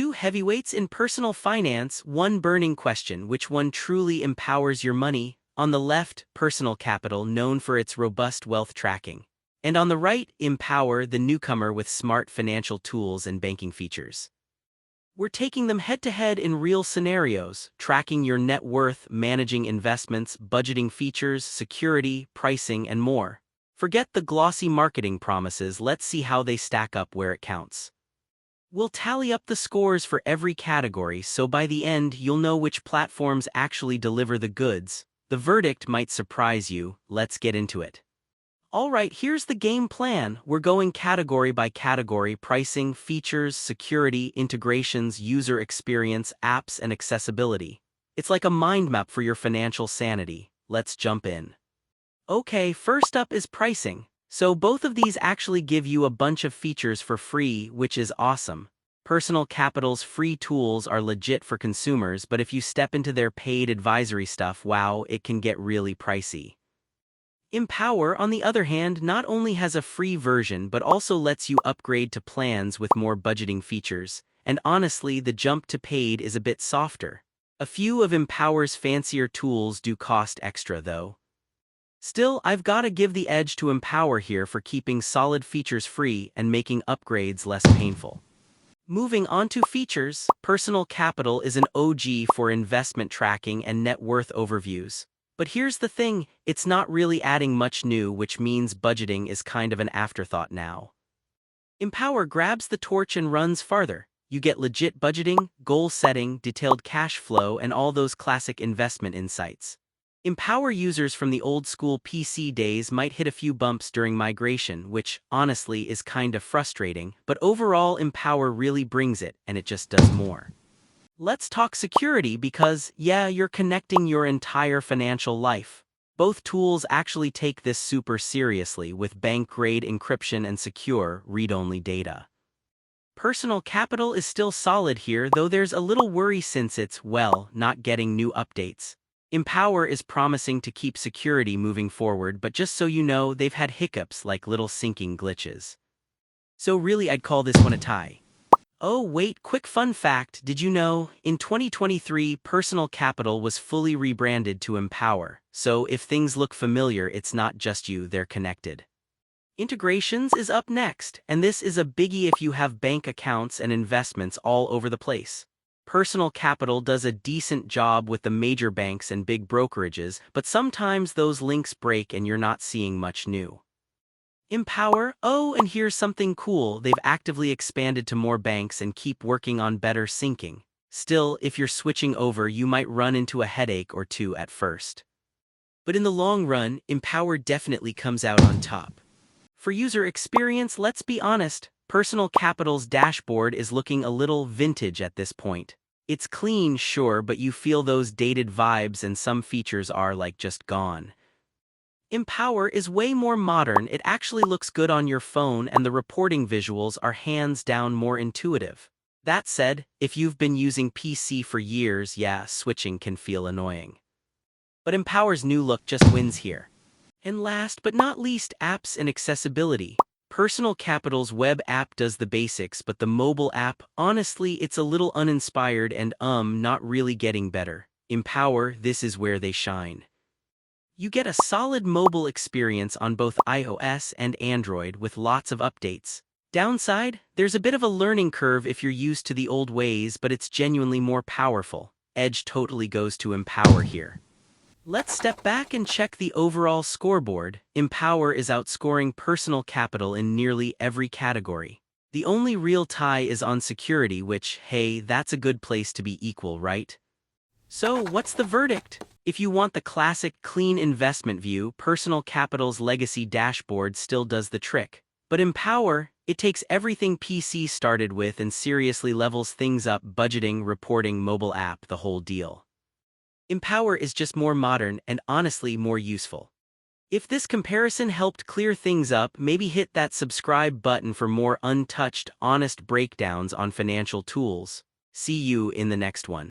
Two heavyweights in personal finance, one burning question: which one truly empowers your money? On the left, Personal Capital, known for its robust wealth tracking. And on the right, Empower, the newcomer with smart financial tools and banking features. We're taking them head-to-head in real scenarios, tracking your net worth, managing investments, budgeting features, security, pricing, and more. Forget the glossy marketing promises, let's see how they stack up where it counts. We'll tally up the scores for every category, so by the end you'll know which platforms actually deliver the goods. The verdict might surprise you. Let's get into it. Alright, here's the game plan. We're going category by category: pricing, features, security, integrations, user experience, apps, and accessibility. It's like a mind map for your financial sanity. Let's jump in. Okay, first up is pricing. So both of these actually give you a bunch of features for free, which is awesome. Personal Capital's free tools are legit for consumers, but if you step into their paid advisory stuff, wow, it can get really pricey. Empower, on the other hand, not only has a free version but also lets you upgrade to plans with more budgeting features, and honestly, the jump to paid is a bit softer. A few of Empower's fancier tools do cost extra though. Still, I've gotta give the edge to Empower here for keeping solid features free and making upgrades less painful. Moving on to features, Personal Capital is an OG for investment tracking and net worth overviews. But here's the thing, it's not really adding much new, which means budgeting is kind of an afterthought now. Empower grabs the torch and runs farther. You get legit budgeting, goal setting, detailed cash flow, and all those classic investment insights. Empower users from the old-school PC days might hit a few bumps during migration, which, honestly, is kinda frustrating, but overall Empower really brings it, and it just does more. Let's talk security because, yeah, you're connecting your entire financial life. Both tools actually take this super seriously with bank-grade encryption and secure, read-only data. Personal Capital is still solid here, though there's a little worry since it's, well, not getting new updates. Empower is promising to keep security moving forward, but just so you know, they've had hiccups like little syncing glitches. So really, I'd call this one a tie. Oh wait, quick fun fact, did you know, in 2023, Personal Capital was fully rebranded to Empower, so if things look familiar, it's not just you, they're connected. Integrations is up next, and this is a biggie if you have bank accounts and investments all over the place. Personal Capital does a decent job with the major banks and big brokerages, but sometimes those links break and you're not seeing much new. Empower, oh, and here's something cool, they've actively expanded to more banks and keep working on better syncing. Still, if you're switching over, you might run into a headache or two at first. But in the long run, Empower definitely comes out on top. For user experience, let's be honest, Personal Capital's dashboard is looking a little vintage at this point. It's clean, sure, but you feel those dated vibes and some features are like just gone. Empower is way more modern, it actually looks good on your phone, and the reporting visuals are hands down more intuitive. That said, if you've been using PC for years, yeah, switching can feel annoying. But Empower's new look just wins here. And last but not least, apps and accessibility. Personal Capital's web app does the basics, but the mobile app, honestly, it's a little uninspired and not really getting better. Empower, this is where they shine. You get a solid mobile experience on both iOS and Android with lots of updates. Downside, there's a bit of a learning curve if you're used to the old ways, but it's genuinely more powerful. Edge totally goes to Empower here. Let's step back and check the overall scoreboard. Empower is outscoring Personal Capital in nearly every category. The only real tie is on security, which, hey, that's a good place to be equal, right? So, what's the verdict? If you want the classic, clean investment view, Personal Capital's legacy dashboard still does the trick. But Empower, it takes everything PC started with and seriously levels things up: budgeting, reporting, mobile app, the whole deal. Empower is just more modern and honestly more useful. If this comparison helped clear things up, maybe hit that subscribe button for more untouched, honest breakdowns on financial tools. See you in the next one.